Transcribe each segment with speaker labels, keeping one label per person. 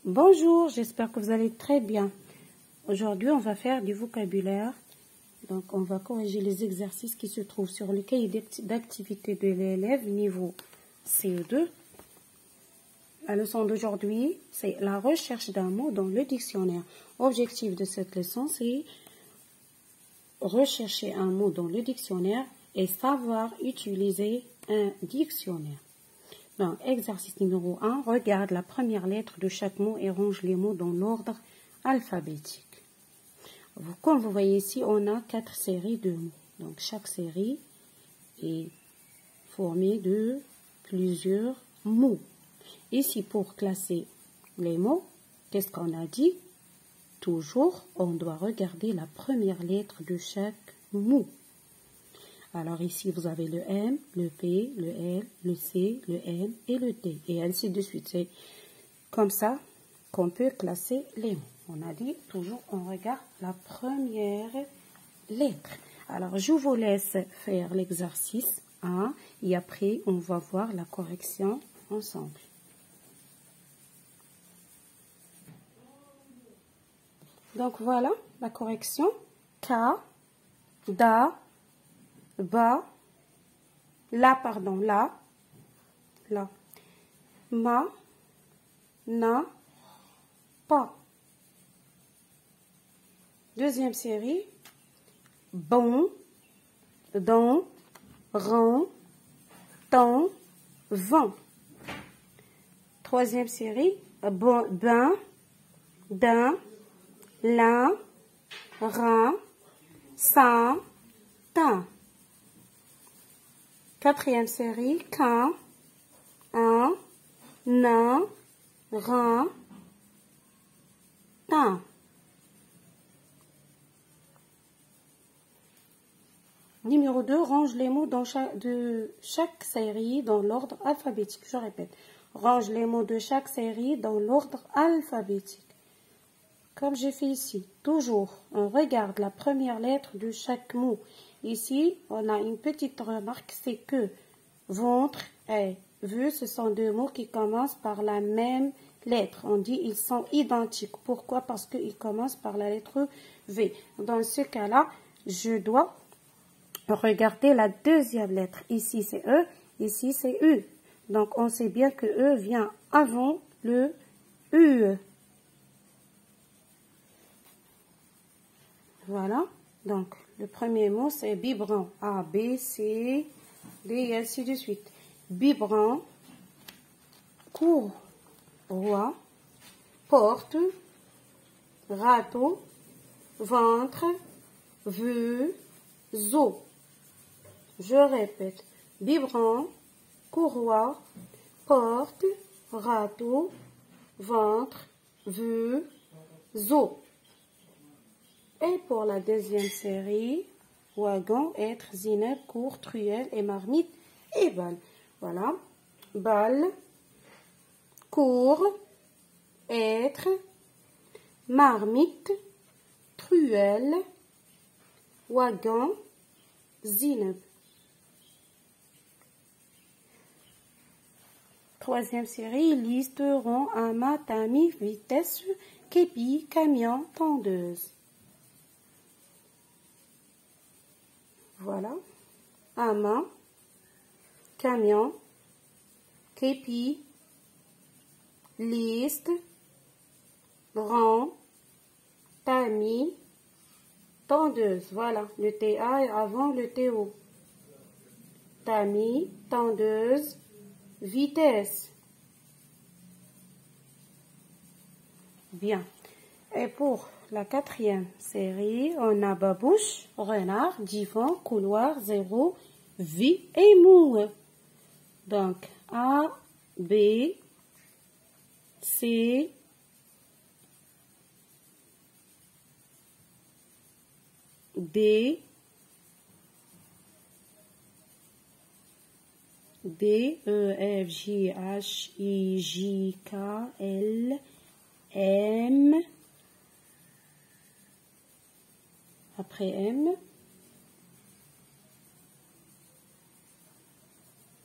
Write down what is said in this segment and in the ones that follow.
Speaker 1: Bonjour, j'espère que vous allez très bien. Aujourd'hui, on va faire du vocabulaire. Donc, on va corriger les exercices qui se trouvent sur le cahier d'activité de l'élève niveau CE2. La leçon d'aujourd'hui, c'est la recherche d'un mot dans le dictionnaire. L'objectif de cette leçon, c'est rechercher un mot dans le dictionnaire et savoir utiliser un dictionnaire. Donc, exercice numéro 1, regarde la première lettre de chaque mot et range les mots dans l'ordre alphabétique. Comme vous voyez ici, on a 4 séries de mots. Donc, chaque série est formée de plusieurs mots. Ici, pour classer les mots, qu'est-ce qu'on a dit? Toujours, on doit regarder la première lettre de chaque mot. Alors ici, vous avez le M, le P, le L, le C, le N et le T. Et ainsi de suite. C'est comme ça qu'on peut classer les mots. On a dit toujours, on regarde la première lettre. Alors, je vous laisse faire l'exercice 1 et après, on va voir la correction ensemble. Donc, voilà la correction. K, da, ba, la, ma, na, pas. Deuxième série, bon, don, rend, temps, vent. Troisième série, bon, ben, d'un, l'un, rin, sans, tin. Quatrième série, qu'un, un, nain, rin, tin. Numéro 2, range les mots de chaque série dans l'ordre alphabétique. Je répète, range les mots de chaque série dans l'ordre alphabétique. Comme j'ai fait ici, toujours, on regarde la première lettre de chaque mot. Ici, on a une petite remarque, c'est que ventre et vue, ce sont deux mots qui commencent par la même lettre. On dit ils sont identiques. Pourquoi? Parce qu'ils commencent par la lettre V. Dans ce cas-là, je dois regarder la deuxième lettre. Ici, c'est E, ici, c'est U. Donc, on sait bien que E vient avant le U. Voilà. Donc, le premier mot, c'est biberon. A, B, C, D, et ainsi de suite. Biberon, courroie, porte, râteau, ventre, vœu, zoo. Je répète. Biberon, courroie, porte, râteau, ventre, vœu, zoo. Et pour la deuxième série, wagon, être, zineb, cour, truelle et marmite et balle. Voilà. Balle, cour, être, marmite, truelle, wagon, zineb. Troisième série, liste, rond, amas, tamis, vitesse, képi, camion, tondeuse. Voilà. Amas, camion, képi, liste, rang, tamis, tondeuse. Voilà. Le TA est avant le TO. Tamis, tondeuse, vitesse. Bien. Et pour la quatrième série, on a babouche, renard, divan, couloir, zéro, vie et mou. Donc, A, B, C, D, D, E, F, G, H, I, J, K, L, M, après M,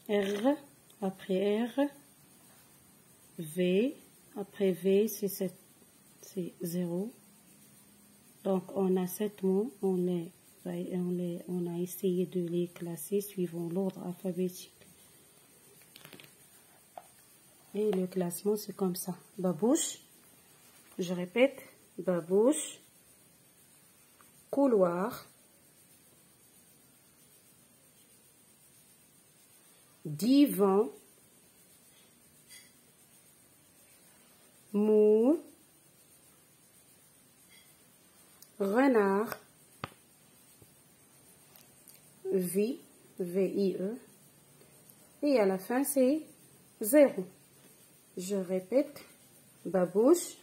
Speaker 1: R, après R, V, Après V, c'est 0. Donc, on a 7 mots. On a essayé de les classer suivant l'ordre alphabétique. Et le classement, c'est comme ça. Babouche, je répète, babouche, couloir, divan, mou, renard, vie, V-I-E, et à la fin, c'est 0. Je répète, babouche,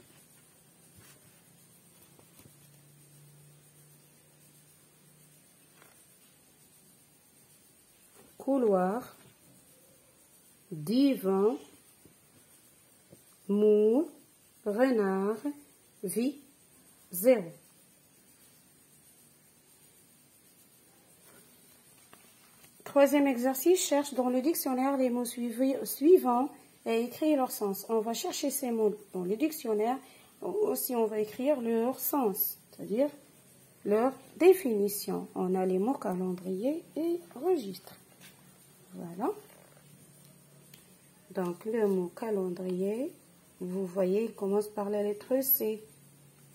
Speaker 1: couloir, divan, mou, renard, vie, 0. Troisième exercice, cherche dans le dictionnaire les mots suivants et écris leur sens. On va chercher ces mots dans le dictionnaire, aussi on va écrire leur sens, c'est-à-dire leur définition. On a les mots calendrier et registre. Voilà. Donc le mot calendrier, vous voyez, il commence par la lettre C.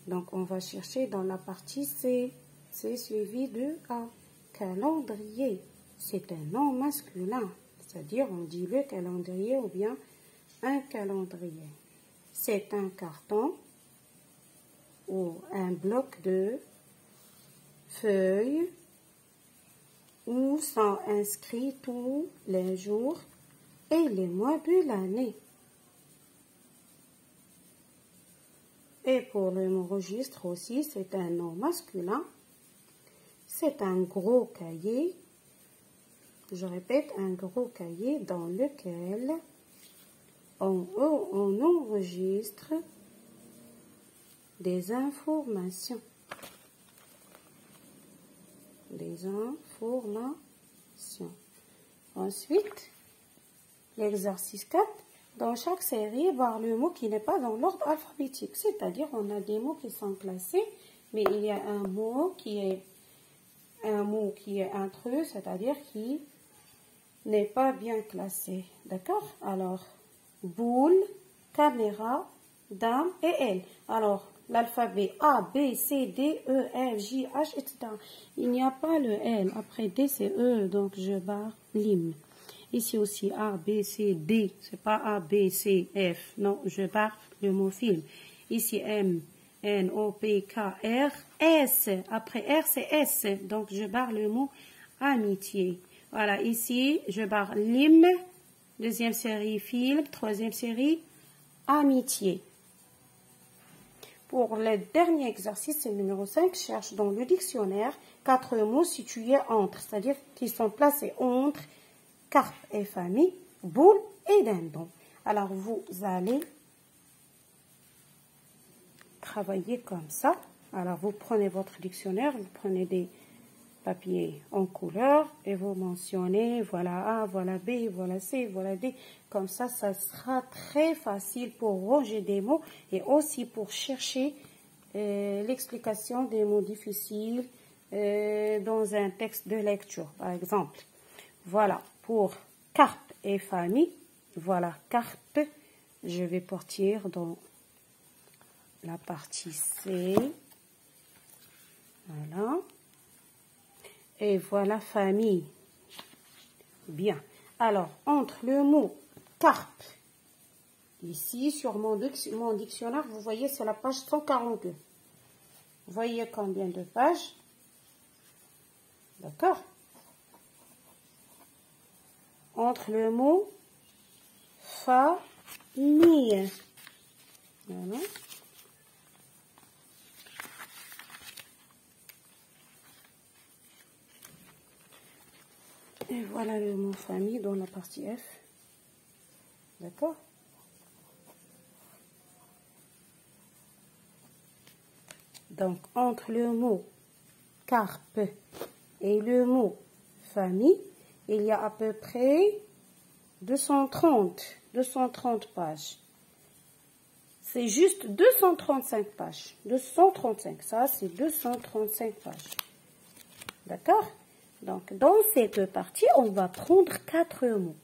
Speaker 1: Donc on va chercher dans la partie C. C'est suivi de A. Calendrier, c'est un nom masculin, c'est-à-dire on dit le calendrier ou bien un calendrier. C'est un carton ou un bloc de feuilles où sont inscrits tous les jours et les mois de l'année. Et pour le mot registre aussi, c'est un nom masculin. C'est un gros cahier, je répète, un gros cahier dans lequel on enregistre des informations. Des informations. Ensuite, l'exercice 4. Dans chaque série, voir le mot qui n'est pas dans l'ordre alphabétique. C'est-à-dire, on a des mots qui sont classés, mais il y a un mot qui est intrus, c'est-à-dire qui n'est pas bien classé. D'accord? Alors, boule, caméra, dame et L. Alors, l'alphabet A, B, C, D, E, F, J, H, etc. Il n'y a pas le L. Après D, c'est E, donc je barre l'hymne. Ici aussi, A, B, C, D. C'est pas A, B, C, F. Non, je barre le mot film. Ici, M, N, O, P, K, R, S. Après R, c'est S. Donc, je barre le mot amitié. Voilà, ici, je barre l'hymne. Deuxième série, film. Troisième série, amitié. Pour le dernier exercice, c'est le numéro 5. Cherche dans le dictionnaire 4 mots situés entre, c'est-à-dire qui sont placés entre carpe et famille, boule et dindon. Alors, vous allez travailler comme ça. Alors, vous prenez votre dictionnaire, vous prenez des papiers en couleur et vous mentionnez, voilà A, voilà B, voilà C, voilà D. Comme ça, ça sera très facile pour ranger des mots et aussi pour chercher l'explication des mots difficiles dans un texte de lecture, par exemple. Voilà, pour carpe et famille, voilà, carpe, je vais partir dans la partie C, voilà, et voilà famille. Bien, alors, entre le mot carpe, ici, sur mon dictionnaire, vous voyez, c'est la page 142. Vous voyez combien de pages? D'accord? Entre le mot famille. Voilà. Et voilà le mot famille dans la partie F. D'accord? Donc, entre le mot carpe et le mot famille, il y a à peu près 230 pages. c'est juste 235 pages. 235, ça c'est 235 pages. D'accord? Donc, dans cette partie, on va prendre 4 mots.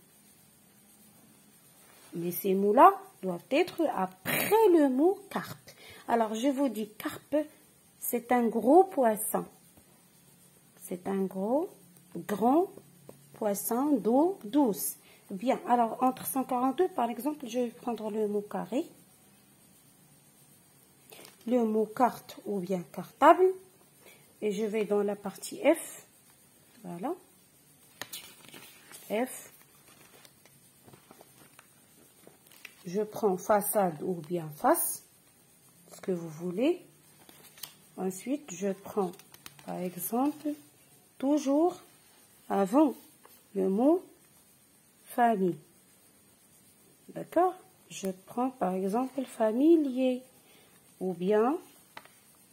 Speaker 1: Mais ces mots-là doivent être après le mot carpe. Alors, je vous dis carpe, c'est un gros poisson. C'est un grand poisson d'eau douce. Bien, alors entre 142, par exemple, je vais prendre le mot carré, le mot carte ou bien cartable, et je vais dans la partie F. Voilà. F. Je prends façade ou bien face, ce que vous voulez. Ensuite, je prends, par exemple, toujours avant le mot famille. D'accord? Je prends, par exemple, familier. Ou bien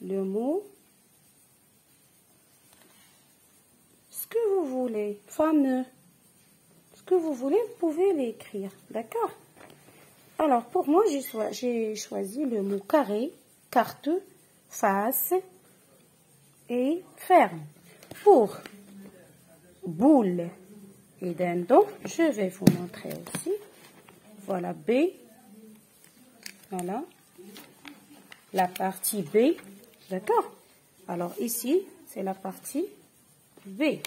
Speaker 1: le mot, ce que vous voulez, fameux. Ce que vous voulez, vous pouvez l'écrire. D'accord? Alors, pour moi, j'ai choisi le mot carré, carte, face et ferme. Pour boule et dindon, je vais vous montrer aussi. Voilà B. Voilà. La partie B. D'accord? Alors, ici, c'est la partie B.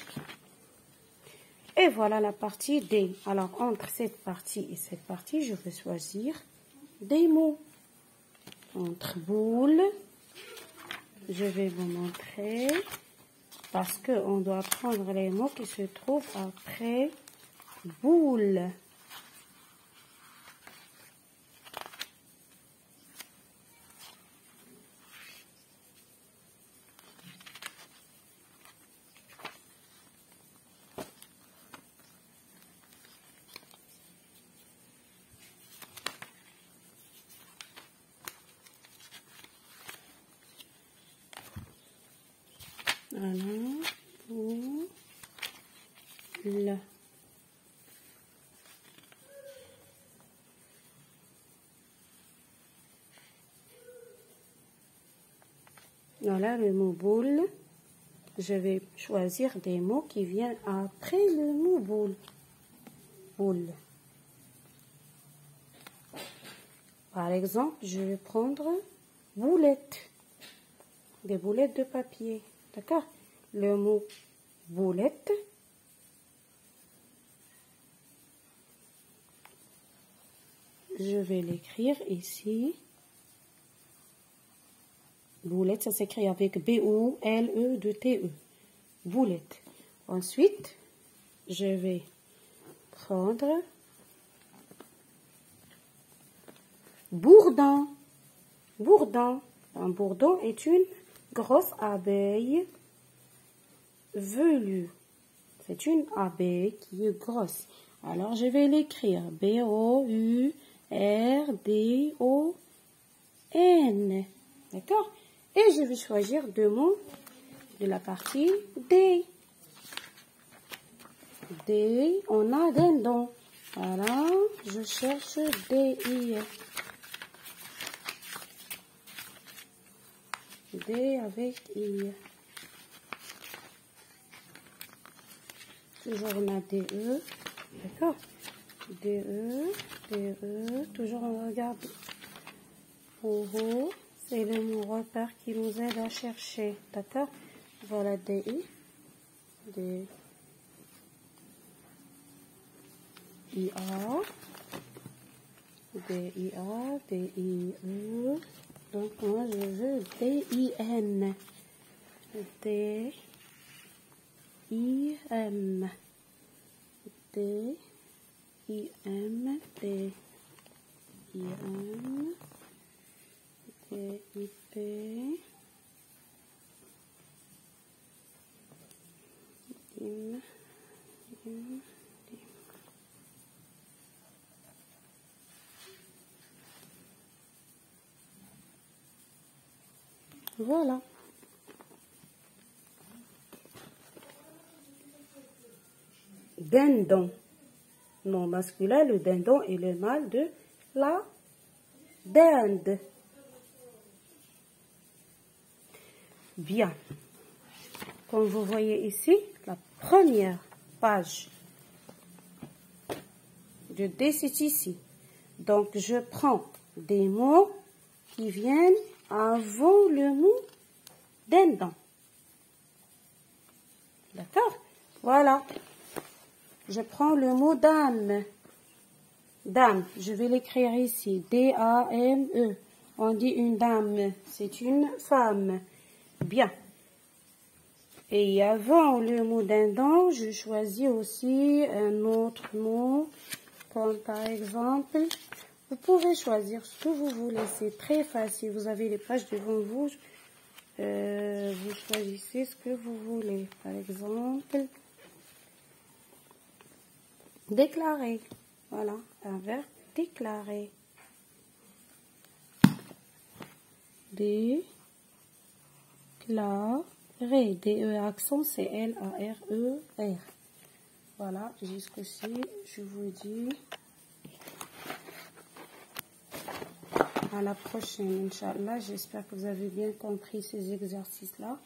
Speaker 1: Et voilà la partie D. Alors, entre cette partie et cette partie, je vais choisir des mots. Entre boule, je vais vous montrer, parce qu'on doit prendre les mots qui se trouvent après boule. Voilà, boule. Voilà le mot boule. Je vais choisir des mots qui viennent après le mot boule. Boule. Par exemple, je vais prendre boulette. Des boulettes de papier. D'accord? Le mot boulette. Je vais l'écrire ici. Boulette, ça s'écrit avec B-O-L-E-T-E. Boulette. Ensuite, je vais prendre bourdon. Bourdon. Un bourdon est une grosse abeille velue. C'est une abeille qui est grosse. Alors, je vais l'écrire. B-O-U-R-D-O-N. D'accord? Et je vais choisir deux mots de la partie D. D, on a dindon. Voilà, je cherche D-I. D avec I. Toujours on a D-E. D'accord? D-E, D-E. Toujours on regarde au haut. C'est le mot repère qui nous aide à chercher. D'accord? Voilà D-I. D-I-A. D-I-A, D-I-E. Donc, moi, je veux D-I-N. D-I-M. D-I-M. D-I-M. D-I-P. D-I-M. Voilà. Dindon. Non masculin, le dindon est le mâle de la dinde. Bien. Comme vous voyez ici, la première page de D, c'est ici. Donc, je prends des mots qui viennent avant le mot dindon. D'accord? Voilà. Je prends le mot dame. Dame, je vais l'écrire ici. D-A-M-E. On dit une dame, c'est une femme. Bien. Et avant le mot dindon, je choisis aussi un autre mot, comme par exemple, vous pouvez choisir ce que vous voulez, c'est très facile. Vous avez les pages devant vous, vous choisissez ce que vous voulez. Par exemple, déclarer. Voilà, un verbe déclarer. Déclarer. D-E accent, c'est L-A-R-E-R. Voilà, jusqu'ici, je vous dis à la prochaine, Inch'Allah. J'espère que vous avez bien compris ces exercices-là.